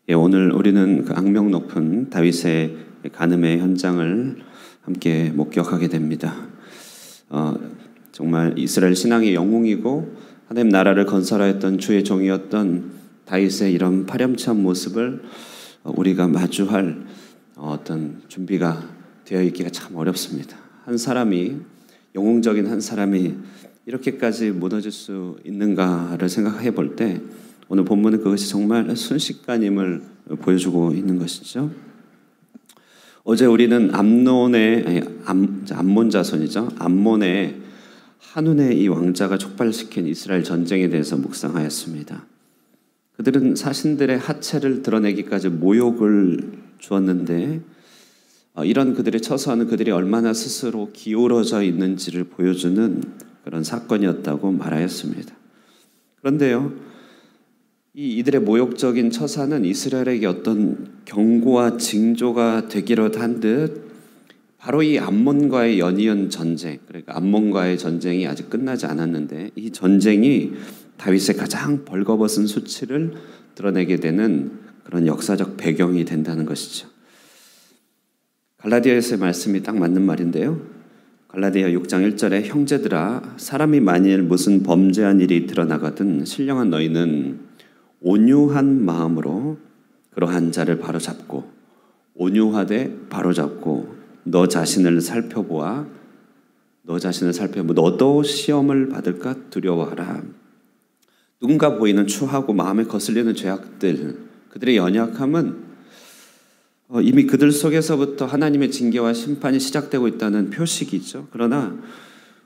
오늘 우리는 그 악명 높은 다윗의 간음의 현장을 함께 목격하게 됩니다. 정말 이스라엘 신앙의 영웅이고 하나님 나라를 건설하였던 주의 종이었던 다윗의 이런 파렴치한 모습을 우리가 마주할 어떤 준비가 되어 있기가 참 어렵습니다. 한 사람이, 영웅적인 한 사람이 이렇게까지 무너질 수 있는가를 생각해 볼 때 오늘 본문은 그것이 정말 순식간임을 보여주고 있는 것이죠. 어제 우리는 암몬 자손이죠. 암몬의 한눈에 이 왕자가 촉발시킨 이스라엘 전쟁에 대해서 묵상하였습니다. 그들은 자신들의 하체를 드러내기까지 모욕을 주었는데 이런 그들의 처소하는 그들이 얼마나 스스로 기울어져 있는지를 보여주는 그런 사건이었다고 말하였습니다. 그런데요, 이들의 모욕적인 처사는 이스라엘에게 어떤 경고와 징조가 되기로 한 듯 바로 이 암몬과의 연이은 전쟁, 그러니까 암몬과의 전쟁이 아직 끝나지 않았는데 이 전쟁이 다윗의 가장 벌거벗은 수치를 드러내게 되는 그런 역사적 배경이 된다는 것이죠. 갈라디아에서의 말씀이 딱 맞는 말인데요. 갈라디아 6장 1절에 형제들아 사람이 만일 무슨 범죄한 일이 드러나거든 신령한 너희는 온유한 마음으로 그러한 자를 바로잡고 온유하되 바로잡고 너 자신을 살펴보아 너도 시험을 받을까 두려워하라. 누군가 보이는 추하고 마음에 거슬리는 죄악들, 그들의 연약함은 이미 그들 속에서부터 하나님의 징계와 심판이 시작되고 있다는 표식이죠. 그러나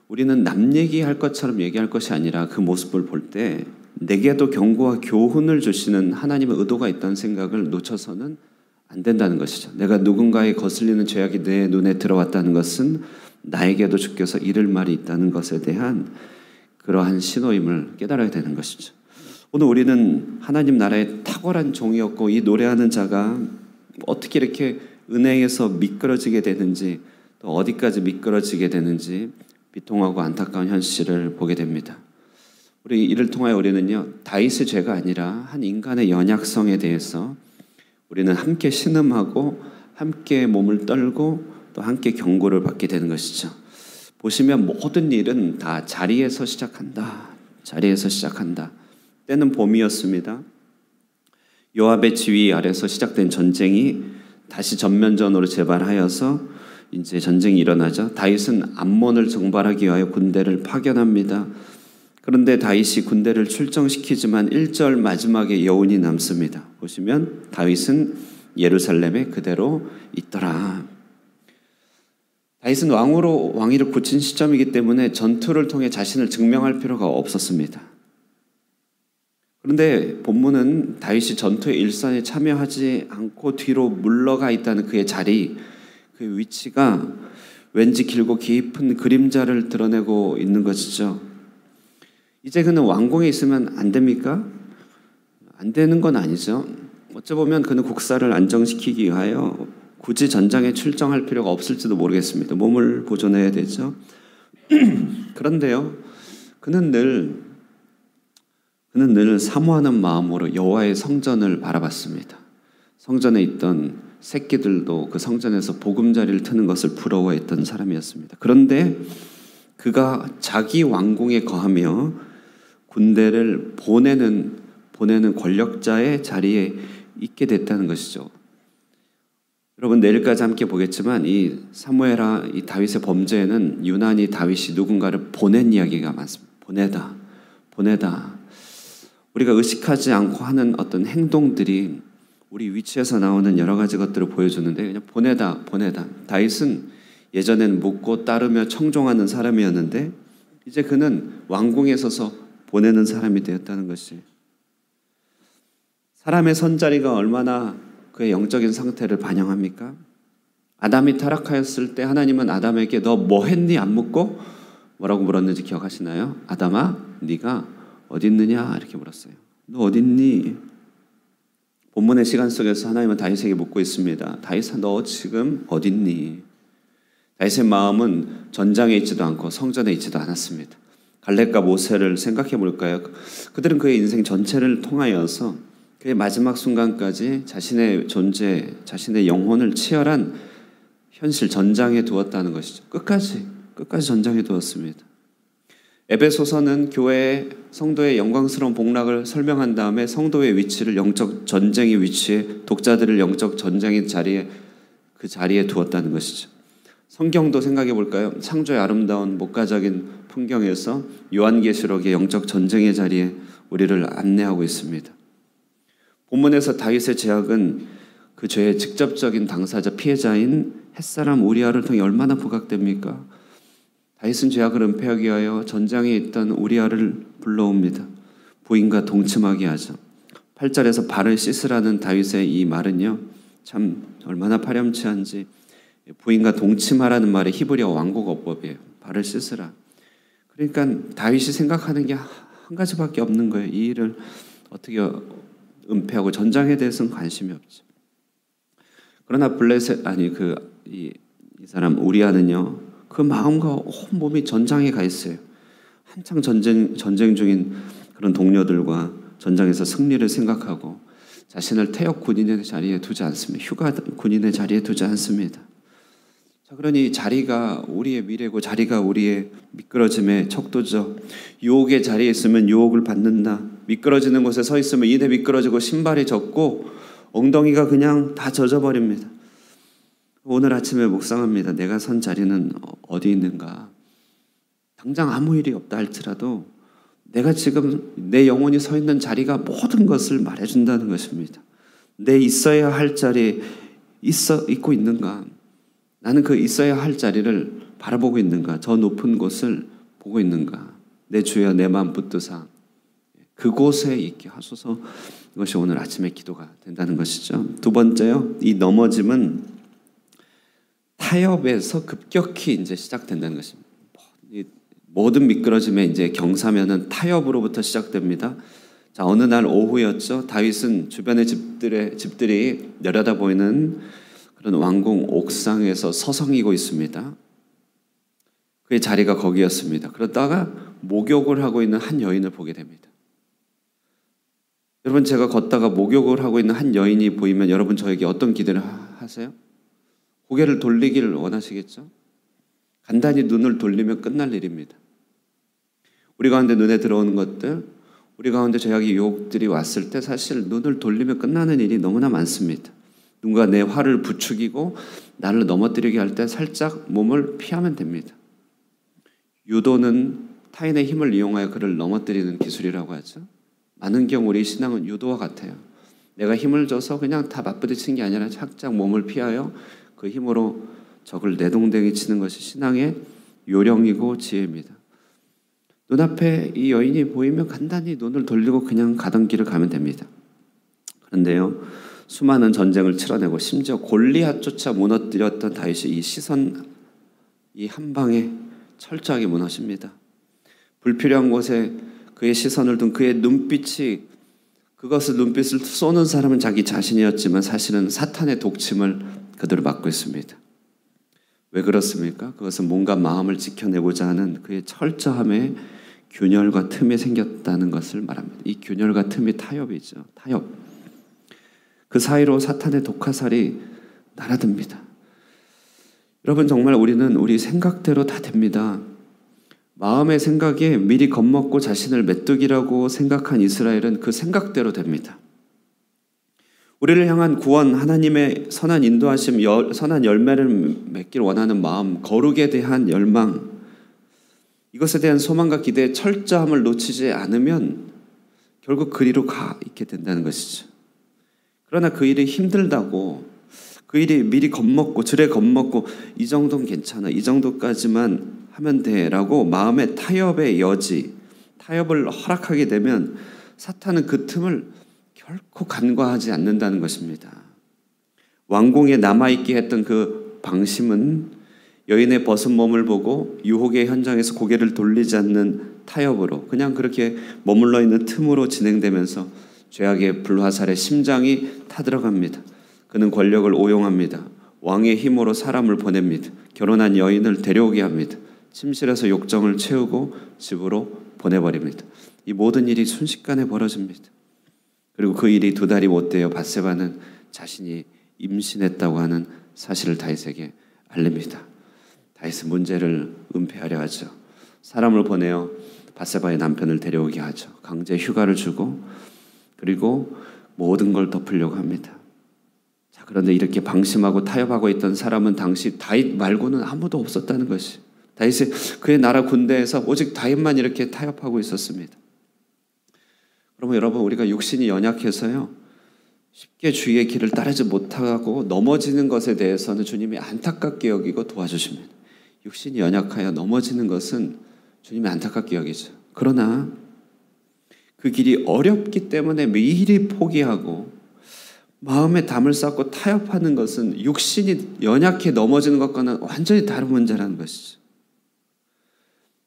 우리는 남 얘기할 것처럼 얘기할 것이 아니라 그 모습을 볼 때 내게도 경고와 교훈을 주시는 하나님의 의도가 있다는 생각을 놓쳐서는 안 된다는 것이죠. 내가 누군가의 거슬리는 죄악이 내 눈에 들어왔다는 것은 나에게도 주께서 이를 말이 있다는 것에 대한 그러한 신호임을 깨달아야 되는 것이죠. 오늘 우리는 하나님 나라의 탁월한 종이었고 이 노래하는 자가 어떻게 이렇게 은혜에서 미끄러지게 되는지 또 어디까지 미끄러지게 되는지 비통하고 안타까운 현실을 보게 됩니다. 우리 이를 통하여 우리는요, 다윗의 죄가 아니라 한 인간의 연약성에 대해서 우리는 함께 신음하고 함께 몸을 떨고 또 함께 경고를 받게 되는 것이죠. 보시면 모든 일은 다 자리에서 시작한다. 자리에서 시작한다. 때는 봄이었습니다. 요압의 지휘 아래서 시작된 전쟁이 다시 전면전으로 재발하여서 이제 전쟁이 일어나죠. 다윗은 암몬을 정발하기 위하여 군대를 파견합니다. 그런데 다윗이 군대를 출정시키지만 1절 마지막에 여운이 남습니다. 보시면 다윗은 예루살렘에 그대로 있더라. 다윗은 왕위를 굳힌 시점이기 때문에 전투를 통해 자신을 증명할 필요가 없었습니다. 그런데 본문은 다윗이 전투의 일선에 참여하지 않고 뒤로 물러가 있다는 그의 자리, 그의 위치가 왠지 길고 깊은 그림자를 드러내고 있는 것이죠. 이제 그는 왕궁에 있으면 안 됩니까? 안 되는 건 아니죠. 어찌 보면 그는 국사를 안정시키기 위하여 굳이 전장에 출정할 필요가 없을지도 모르겠습니다. 몸을 보존해야 되죠. 그런데요, 그는 늘 사모하는 마음으로 여호와의 성전을 바라봤습니다. 성전에 있던 새끼들도 그 성전에서 보금자리를 트는 것을 부러워했던 사람이었습니다. 그런데 그가 자기 왕궁에 거하며 군대를 보내는 권력자의 자리에 있게 됐다는 것이죠. 여러분 내일까지 함께 보겠지만 이 사무엘하 이 다윗의 범죄에는 유난히 다윗이 누군가를 보낸 이야기가 많습니다. 보내다. 우리가 의식하지 않고 하는 어떤 행동들이 우리 위치에서 나오는 여러 가지 것들을 보여주는데 그냥 보내다. 다윗은 예전에는 묻고 따르며 청종하는 사람이었는데 이제 그는 왕궁에 서서 보내는 사람이 되었다는 것이 사람의 선자리가 얼마나 그의 영적인 상태를 반영합니까? 아담이 타락하였을 때 하나님은 아담에게 너 뭐 했니? 안 묻고 뭐라고 물었는지 기억하시나요? 아담아 네가 어디 있느냐? 이렇게 물었어요. 너 어디 있니? 본문의 시간 속에서 하나님은 다윗에게 묻고 있습니다. 다윗아 너 지금 어디 있니? 다윗의 마음은 전장에 있지도 않고 성전에 있지도 않았습니다. 갈렙과 모세를 생각해 볼까요? 그들은 그의 인생 전체를 통하여서 그의 마지막 순간까지 자신의 존재, 자신의 영혼을 치열한 현실 전장에 두었다는 것이죠. 끝까지 전장에 두었습니다. 에베소서는 교회의 성도의 영광스러운 복락을 설명한 다음에 성도의 위치를 영적 전쟁의 위치에, 독자들을 영적 전쟁의 자리에, 그 자리에 두었다는 것이죠. 성경도 생각해 볼까요? 창조의 아름다운 목가적인 풍경에서 요한계시록의 영적 전쟁의 자리에 우리를 안내하고 있습니다. 본문에서 다윗의 죄악은 그 죄의 직접적인 당사자, 피해자인 햇사람 우리아를 통해 얼마나 부각됩니까? 다윗은 죄악을 은폐하기 위하여 전장에 있던 우리아를 불러옵니다. 부인과 동침하게 하죠. 8절에서 발을 씻으라는 다윗의 이 말은요, 참 얼마나 파렴치한지. 부인과 동침하라는 말이 히브리어 완곡어법이에요. 발을 씻으라. 그러니까 다윗이 생각하는 게 한 가지밖에 없는 거예요. 이 일을 어떻게 은폐하고, 전장에 대해서는 관심이 없죠. 그러나 이 사람 우리아는요, 그 마음과 온 몸이 전장에 가 있어요. 한창 전쟁 중인 그런 동료들과 전장에서 승리를 생각하고 자신을 태역 군인의 자리에 두지 않습니다. 휴가 군인의 자리에 두지 않습니다. 자, 그러니 자리가 우리의 미래고 자리가 우리의 미끄러짐의 척도죠. 유혹의 자리에 있으면 유혹을 받는다. 미끄러지는 곳에 서 있으면 이내 미끄러지고 신발이 젖고 엉덩이가 그냥 다 젖어버립니다. 오늘 아침에 묵상합니다. 내가 선 자리는 어디 있는가? 당장 아무 일이 없다 할지라도 내가 지금 내 영혼이 서 있는 자리가 모든 것을 말해준다는 것입니다. 내 있어야 할 자리에 있고 있는가? 나는 그 있어야 할 자리를 바라보고 있는가? 저 높은 곳을 보고 있는가? 내 주여 내 마음 붙드사 그곳에 있게 하소서. 이것이 오늘 아침의 기도가 된다는 것이죠. 두 번째요, 이 넘어짐은 타협에서 급격히 이제 시작된다는 것입니다. 모든 미끄러짐의 이제 경사면은 타협으로부터 시작됩니다. 자, 어느 날 오후였죠. 다윗은 주변의 집들이 내려다 보이는 그런 왕궁 옥상에서 서성이고 있습니다. 그의 자리가 거기였습니다. 그러다가 목욕을 하고 있는 한 여인을 보게 됩니다. 여러분, 제가 걷다가 목욕을 하고 있는 한 여인이 보이면 여러분 저에게 어떤 기대를 하세요? 고개를 돌리기를 원하시겠죠? 간단히 눈을 돌리면 끝날 일입니다. 우리 가운데 눈에 들어오는 것들, 우리 가운데 죄악의 유혹들이 왔을 때 사실 눈을 돌리면 끝나는 일이 너무나 많습니다. 누군가 내 화를 부추기고 나를 넘어뜨리게 할 때 살짝 몸을 피하면 됩니다. 유도는 타인의 힘을 이용하여 그를 넘어뜨리는 기술이라고 하죠. 많은 경우 우리 신앙은 유도와 같아요. 내가 힘을 줘서 그냥 다 맞부딪히는 게 아니라 살짝 몸을 피하여 그 힘으로 적을 내동댕이 치는 것이 신앙의 요령이고 지혜입니다. 눈앞에 이 여인이 보이면 간단히 눈을 돌리고 그냥 가던 길을 가면 됩니다. 그런데요, 수많은 전쟁을 치러내고 심지어 골리앗조차 무너뜨렸던 다윗이 이 시선, 이 한 방에 철저하게 무너집니다. 불필요한 곳에 그의 시선을 둔 그의 눈빛을 쏘는 사람은 자기 자신이었지만 사실은 사탄의 독침을 그대로 맡고 있습니다. 왜 그렇습니까? 그것은 뭔가 마음을 지켜내고자 하는 그의 철저함에 균열과 틈이 생겼다는 것을 말합니다. 이 균열과 틈이 타협이죠. 타협. 그 사이로 사탄의 독화살이 날아듭니다. 여러분, 정말 우리는 우리 생각대로 다 됩니다. 마음의 생각에 미리 겁먹고 자신을 메뚜기라고 생각한 이스라엘은 그 생각대로 됩니다. 우리를 향한 구원, 하나님의 선한 인도하심, 선한 열매를 맺길 원하는 마음, 거룩에 대한 열망, 이것에 대한 소망과 기대의 철저함을 놓치지 않으면 결국 그리로 가 있게 된다는 것이죠. 그러나 그 일이 힘들다고, 그 일이 미리 겁먹고 들에 겁먹고 이 정도는 괜찮아, 이 정도까지만 하면 돼라고 마음의 타협의 여지, 타협을 허락하게 되면 사탄은 그 틈을 결코 간과하지 않는다는 것입니다. 왕궁에 남아있게 했던 그 방심은 여인의 벗은 몸을 보고 유혹의 현장에서 고개를 돌리지 않는 타협으로 그냥 그렇게 머물러 있는 틈으로 진행되면서 죄악의 불화살에 심장이 타들어갑니다. 그는 권력을 오용합니다. 왕의 힘으로 사람을 보냅니다. 결혼한 여인을 데려오게 합니다. 침실에서 욕정을 채우고 집으로 보내버립니다. 이 모든 일이 순식간에 벌어집니다. 그리고 그 일이 2달이 못 되어 밧세바는 자신이 임신했다고 하는 사실을 다윗에게 알립니다. 다윗은 문제를 은폐하려 하죠. 사람을 보내어 밧세바의 남편을 데려오게 하죠. 강제 휴가를 주고 그리고 모든 걸 덮으려고 합니다. 자, 그런데 이렇게 방심하고 타협하고 있던 사람은 당시 다윗 말고는 아무도 없었다는 것이. 다윗이 그의 나라 군대에서 오직 다윗만 이렇게 타협하고 있었습니다. 그러면 여러분, 우리가 육신이 연약해서요, 쉽게 주의 길을 따르지 못하고 넘어지는 것에 대해서는 주님이 안타깝게 여기고 도와주십니다. 육신이 연약하여 넘어지는 것은 주님이 안타깝게 여기죠. 그러나 그 길이 어렵기 때문에 미리 포기하고 마음에 담을 쌓고 타협하는 것은 육신이 연약해 넘어지는 것과는 완전히 다른 문제라는 것이죠.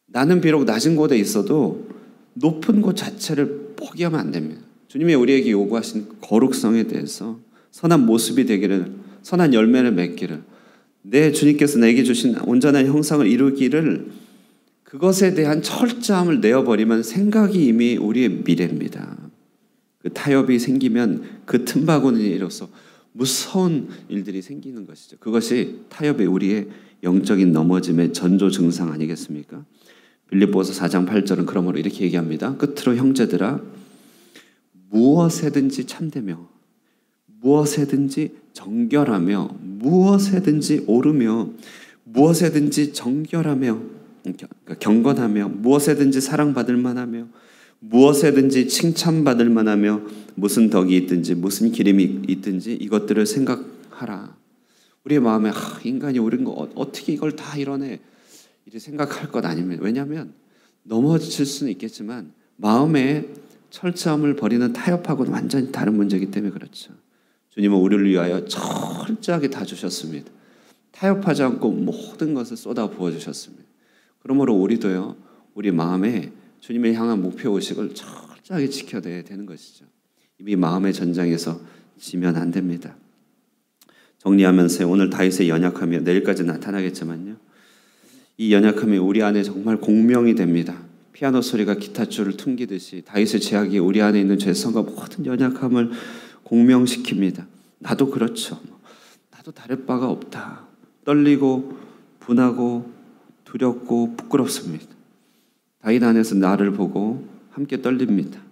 나는 비록 낮은 곳에 있어도 높은 곳 자체를 포기하면 안 됩니다. 주님이 우리에게 요구하신 거룩성에 대해서 선한 모습이 되기를, 선한 열매를 맺기를, 내 주님께서 내게 주신 온전한 형상을 이루기를, 그것에 대한 철저함을 내어버리면 생각이 이미 우리의 미래입니다. 그 타협이 생기면 그 틈바구니로서 무서운 일들이 생기는 것이죠. 그것이 타협이 우리의 영적인 넘어짐의 전조 증상 아니겠습니까? 빌립보서 4장 8절은 그러므로 이렇게 얘기합니다. 끝으로 형제들아, 무엇에든지 참되며 무엇에든지 정결하며 무엇에든지 오르며 무엇에든지 정결하며 경건하며 무엇에든지 사랑받을 만하며 무엇에든지 칭찬받을 만하며 무슨 덕이 있든지 무슨 기림이 있든지 이것들을 생각하라. 우리의 마음에 인간이 옳은 거 어떻게 이걸 다 이뤄내, 이렇게 생각할 것 아닙니다. 왜냐하면 넘어질 수는 있겠지만 마음에 철저함을 버리는 타협하고는 완전히 다른 문제이기 때문에 그렇죠. 주님은 우리를 위하여 철저하게 다 주셨습니다. 타협하지 않고 모든 것을 쏟아 부어주셨습니다. 그러므로 우리도요, 우리 마음에 주님을 향한 목표의식을 철저하게 지켜야 되는 것이죠. 이미 마음의 전장에서 지면 안 됩니다. 정리하면서 오늘 다윗의 연약함이 내일까지 나타나겠지만요, 이 연약함이 우리 안에 정말 공명이 됩니다. 피아노 소리가 기타줄을 퉁기듯이 다윗의 죄악이 우리 안에 있는 죄성과 모든 연약함을 공명시킵니다. 나도 그렇죠. 나도 다를 바가 없다. 떨리고 분하고 두렵고 부끄럽습니다. 다윗 안에서 나를 보고 함께 떨립니다.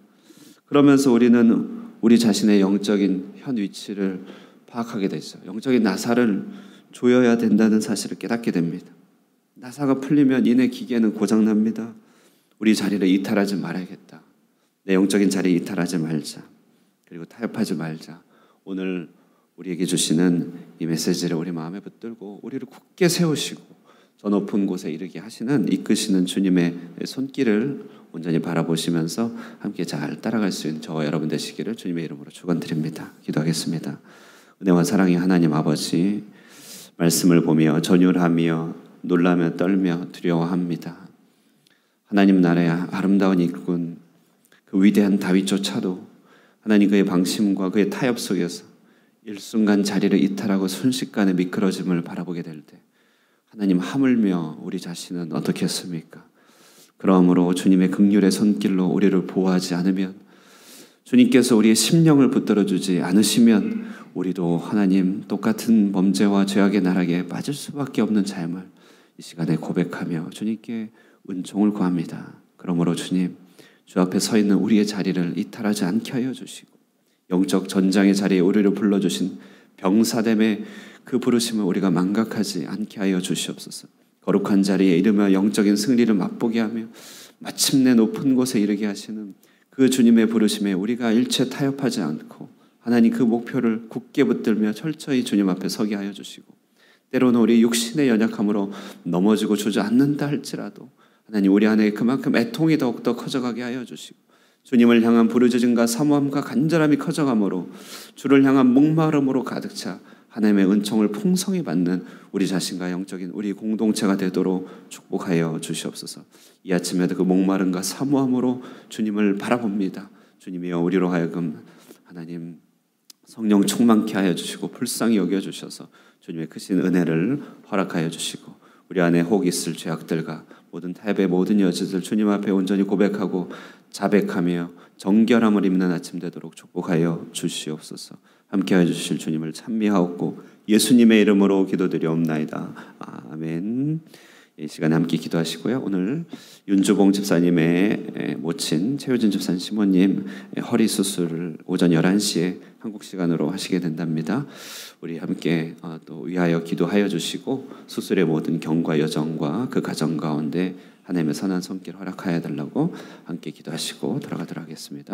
그러면서 우리는 우리 자신의 영적인 현 위치를 파악하게 되죠. 영적인 나사를 조여야 된다는 사실을 깨닫게 됩니다. 나사가 풀리면 이내 기계는 고장납니다. 우리 자리를 이탈하지 말아야겠다. 내 영적인 자리에 이탈하지 말자. 그리고 타협하지 말자. 오늘 우리에게 주시는 이 메시지를 우리 마음에 붙들고 우리를 굳게 세우시고 저 높은 곳에 이르게 하시는, 이끄시는 주님의 손길을 온전히 바라보시면서 함께 잘 따라갈 수 있는 저와 여러분 되시기를 주님의 이름으로 축원드립니다. 기도하겠습니다. 은혜와 사랑의 하나님 아버지, 말씀을 보며 전율하며 놀라며 떨며 두려워합니다. 하나님 나라의 아름다운 일꾼, 그 위대한 다윗조차도 하나님 그의 방심과 그의 타협 속에서 일순간 자리를 이탈하고 순식간에 미끄러짐을 바라보게 될 때 하나님, 하물며 우리 자신은 어떻게 했습니까? 그러므로 주님의 긍휼의 손길로 우리를 보호하지 않으면, 주님께서 우리의 심령을 붙들어주지 않으시면 우리도 하나님 똑같은 범죄와 죄악의 나락에 빠질 수밖에 없는 삶을 이 시간에 고백하며 주님께 은총을 구합니다. 그러므로 주님, 주 앞에 서 있는 우리의 자리를 이탈하지 않게 하여 주시고 영적 전장의 자리에 우리를 불러주신 병사됨의 그 부르심을 우리가 망각하지 않게 하여 주시옵소서. 거룩한 자리에 이르며 영적인 승리를 맛보게 하며 마침내 높은 곳에 이르게 하시는 그 주님의 부르심에 우리가 일체 타협하지 않고 하나님 그 목표를 굳게 붙들며 철저히 주님 앞에 서게 하여 주시고, 때로는 우리 육신의 연약함으로 넘어지고 주저앉는다 할지라도 하나님 우리 안에 그만큼 애통이 더욱더 커져가게 하여 주시고, 주님을 향한 부르짖음과 사모함과 간절함이 커져가므로 주를 향한 목마름으로 가득 차 하나님의 은총을 풍성히 받는 우리 자신과 영적인 우리 공동체가 되도록 축복하여 주시옵소서. 이 아침에도 그 목마름과 사모함으로 주님을 바라봅니다. 주님이여, 우리로 하여금 하나님 성령 충만케 하여 주시고 불쌍히 여겨주셔서 주님의 크신 은혜를 허락하여 주시고 우리 안에 혹 있을 죄악들과 모든 타협의 모든 여지들 주님 앞에 온전히 고백하고 자백하며 정결함을 입는 아침 되도록 축복하여 주시옵소서. 함께해 주실 주님을 찬미하옵고 예수님의 이름으로 기도드리옵나이다. 아멘. 이 시간에 함께 기도하시고요. 오늘 윤주봉 집사님의 모친 최효진 집사님 시모님 허리 수술을 오전 11시에 한국 시간으로 하시게 된답니다. 우리 함께 또 위하여 기도하여 주시고 수술의 모든 경과 여정과 그 가정 가운데 하나님의 선한 손길 허락하여 달라고 함께 기도하시고 돌아가도록 하겠습니다.